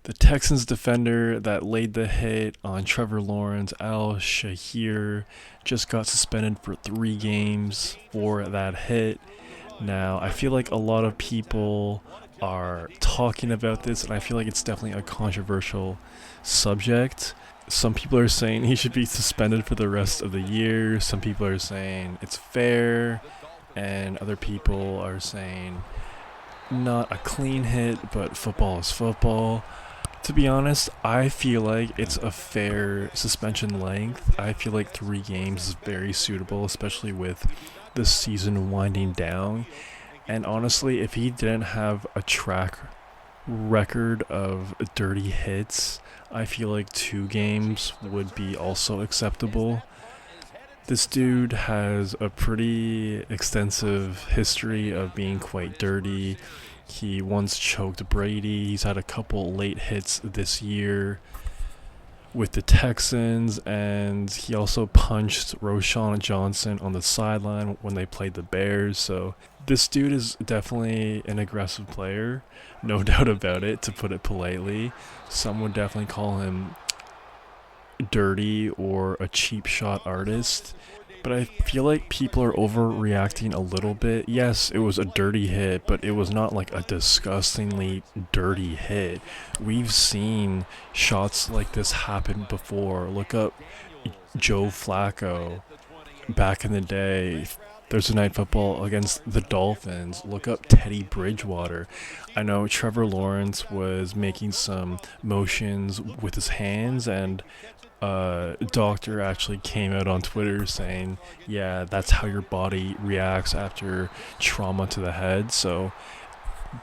The Texans defender that laid the hit on Trevor Lawrence, Shaair, just got suspended for 3 games for that hit. Now, I feel like a lot of people are talking about this, and I feel like it's definitely a controversial subject. Some people are saying he should be suspended for the rest of the year. Some people are saying it's fair, and other people are saying not a clean hit, but football is football. To be honest, I feel like it's a fair suspension length. I feel like 3 games is very suitable, especially with the season winding down. And honestly, if he didn't have a track record of dirty hits, I feel like 2 games would be also acceptable. This dude has a pretty extensive history of being quite dirty. He once choked Brady. He's had a couple late hits this year with the Texans, and he also punched Roschon Johnson on the sideline when they played the Bears. So this dude is definitely an aggressive player, no doubt about it, to put it politely. Some would definitely call him dirty or a cheap shot artist. But I feel like people are overreacting a little bit. Yes, it was a dirty hit, but it was not like a disgustingly dirty hit. We've seen shots like this happen before. Look up Joe Flacco back in the day. Thursday Night Football against the Dolphins. Look up Teddy Bridgewater. I know Trevor Lawrence was making some motions with his hands, and a doctor actually came out on Twitter saying, yeah, that's how your body reacts after trauma to the head. So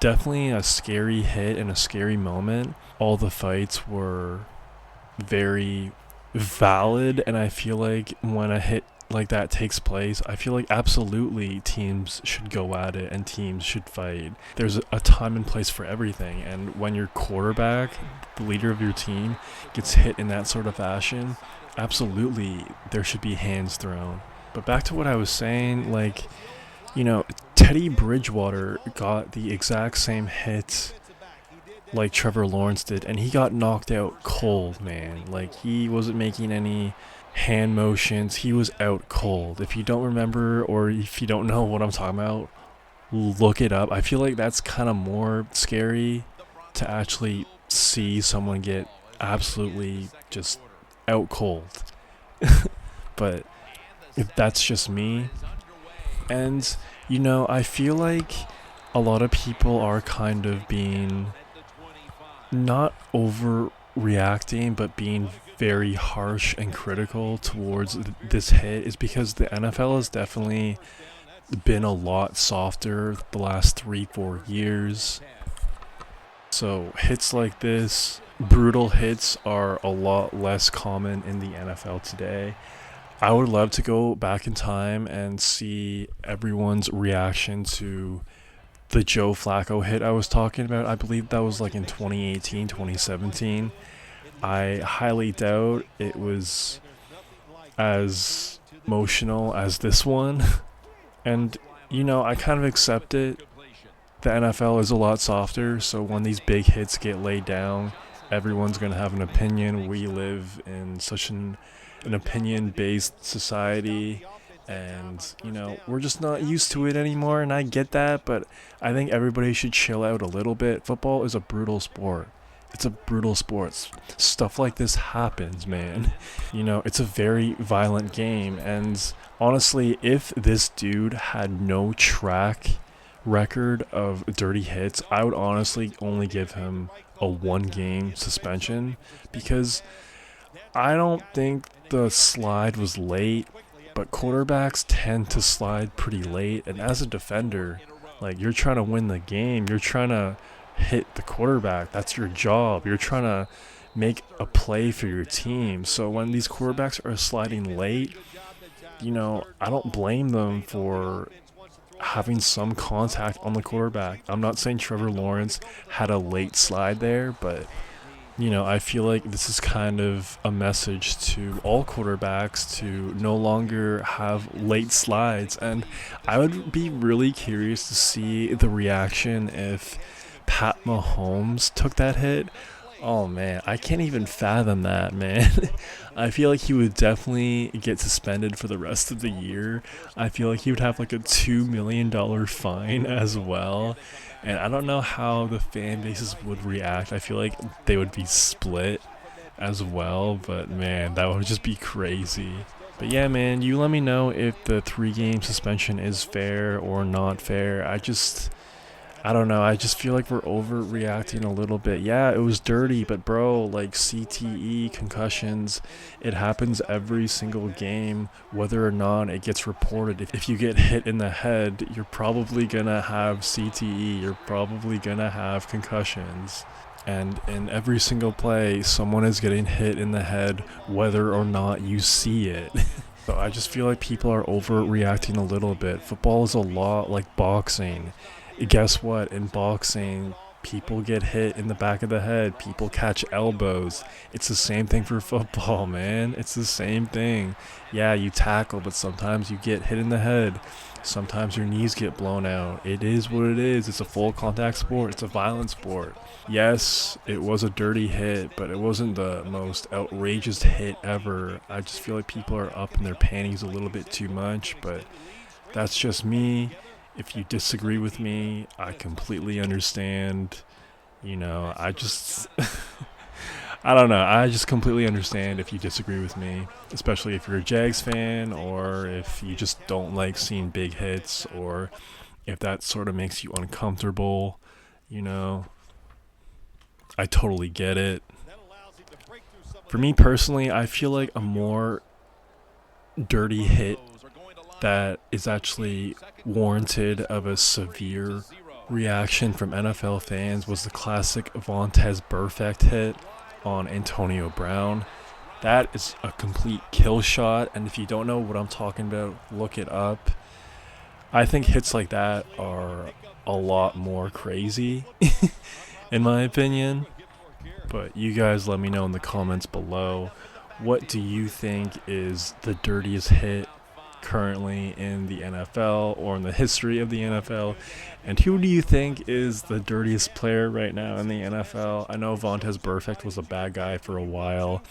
definitely a scary hit and a scary moment. All the fights were very valid, and I feel like when a hit like that takes place, I feel like absolutely teams should go at it and teams should fight. There's a time and place for everything, and when your quarterback, the leader of your team, gets hit in that sort of fashion, absolutely there should be hands thrown. But back to what I was saying, like, Teddy Bridgewater got the exact same hit like Trevor Lawrence did, and he got knocked out cold, man. Like, he wasn't making any hand motions. He was out cold. If you don't remember, or if you don't know what I'm talking about, look it up. I feel like that's kind of more scary, to actually see someone get absolutely just out cold. But if that's just me. And I feel like a lot of people are kind of being not overreacting, but being very harsh and critical towards this hit, is because the NFL has definitely been a lot softer the last 3-4 years. So hits like this, brutal hits, are a lot less common in the NFL today. I would love to go back in time and see everyone's reaction to the Joe Flacco hit I was talking about. I believe that was like in 2018, 2017. I highly doubt it was as emotional as this one. And, I kind of accept it. The NFL is a lot softer, so when these big hits get laid down, everyone's going to have an opinion. We live in such an opinion-based society, and, we're just not used to it anymore, and I get that, but I think everybody should chill out a little bit. Football is a brutal sport. It's a brutal sport. Stuff like this happens, man. It's a very violent game. And honestly, if this dude had no track record of dirty hits, I would honestly only give him a 1-game suspension, because I don't think the slide was late, but quarterbacks tend to slide pretty late. And as a defender, like, you're trying to win the game. You're trying to hit the quarterback. That's your job. You're trying to make a play for your team. So when these quarterbacks are sliding late, I don't blame them for having some contact on the quarterback. I'm not saying Trevor Lawrence had a late slide there, but I feel like this is kind of a message to all quarterbacks to no longer have late slides. And I would be really curious to see the reaction if Pat Mahomes took that hit. Oh man, I can't even fathom that, man. I feel like he would definitely get suspended for the rest of the year. I feel like he would have like a $2 million fine as well. And I don't know how the fan bases would react. I feel like they would be split as well, but man, that would just be crazy. But yeah, man, you let me know if the 3 game suspension is fair or not fair. I don't know. I just feel like we're overreacting a little bit. Yeah, it was dirty, but bro, like CTE, concussions, it happens every single game, whether or not it gets reported. If you get hit in the head, you're probably gonna have CTE, you're probably gonna have concussions. And in every single play, someone is getting hit in the head, whether or not you see it. So I just feel like people are overreacting a little bit. Football is a lot like boxing. Guess what? In boxing, people get hit in the back of the head. People catch elbows. It's the same thing for football, man. It's the same thing. Yeah, you tackle, but sometimes you get hit in the head. Sometimes your knees get blown out. It is what it is. It's a full contact sport. It's a violent sport. Yes, it was a dirty hit, but it wasn't the most outrageous hit ever. I just feel like people are up in their panties a little bit too much, but that's just me. If you disagree with me, I completely understand. I just I don't know. I just completely understand if you disagree with me, especially if you're a Jags fan or if you just don't like seeing big hits or if that sort of makes you uncomfortable, you know. I totally get it. For me personally, I feel like a more dirty hit that is actually warranted of a severe reaction from NFL fans was the classic Vontez Burfict hit on Antonio Brown. That is a complete kill shot, and if you don't know what I'm talking about, look it up. I think hits like that are a lot more crazy, in my opinion. But you guys let me know in the comments below. What do you think is the dirtiest hit currently in the NFL or in the history of the NFL? And who do you think is the dirtiest player right now in the NFL? I know Vontez Burfict was a bad guy for a while.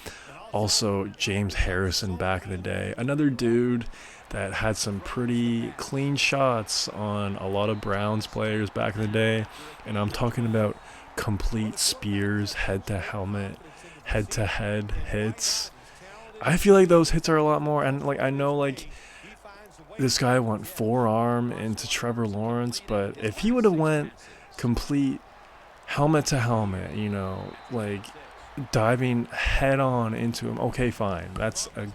Also, James Harrison back in the day. Another dude that had some pretty clean shots on a lot of Browns players back in the day. And I'm talking about complete spears, head to helmet, head to head hits. I feel like those hits are a lot more. And like I know like this guy went forearm into Trevor Lawrence, but if he would have went complete helmet to helmet, like diving head on into him, okay, fine. That's a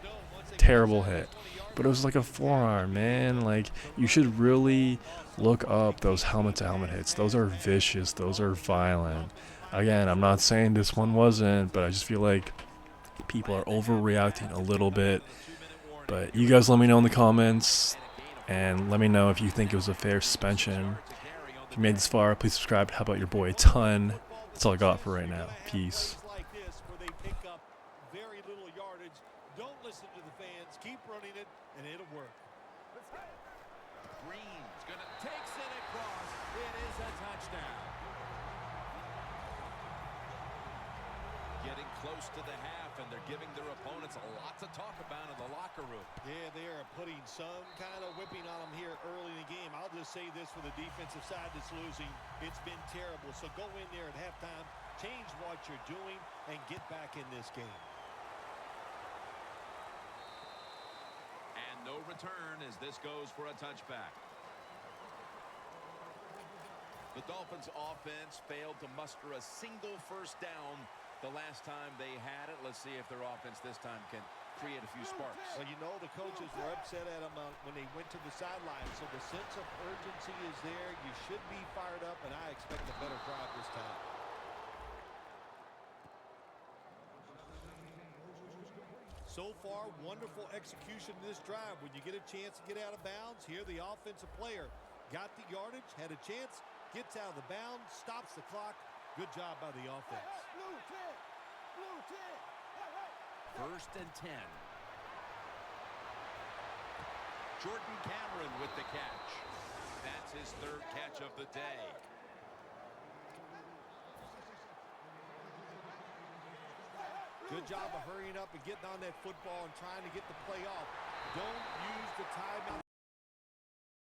terrible hit. But it was like a forearm, man. Like, you should really look up those helmet to helmet hits. Those are vicious, those are violent. Again, I'm not saying this one wasn't, but I just feel like people are overreacting a little bit. But you guys let me know in the comments, and let me know if you think it was a fair suspension. If you made this far, please subscribe. How about your boy a ton? That's all I got for right now. Peace. Don't listen to the fans. Keep running it, and it'll work. Green's going to takes it across. It is a touchdown. Getting close to the half, and they're giving their opponents a lot to talk about in the locker room. Yeah, they are putting some kind of whipping on them here early in the game. I'll just say this for the defensive side that's losing. It's been terrible. So go in there at halftime, change what you're doing, and get back in this game. No return as this goes for a touchback. The Dolphins offense failed to muster a single first down the last time they had it. Let's see if their offense this time can create a few sparks. Well, the coaches were upset at them when they went to the sideline. So the sense of urgency is there. You should be fired up, and I expect a better crowd this time. So far, wonderful execution in this drive. When you get a chance to get out of bounds, here the offensive player got the yardage, had a chance, gets out of the bounds, stops the clock. Good job by the offense. First and 10. Jordan Cameron with the catch. That's his third catch of the day. Good job of hurrying up and getting on that football and trying to get the play off. Don't use the timeout.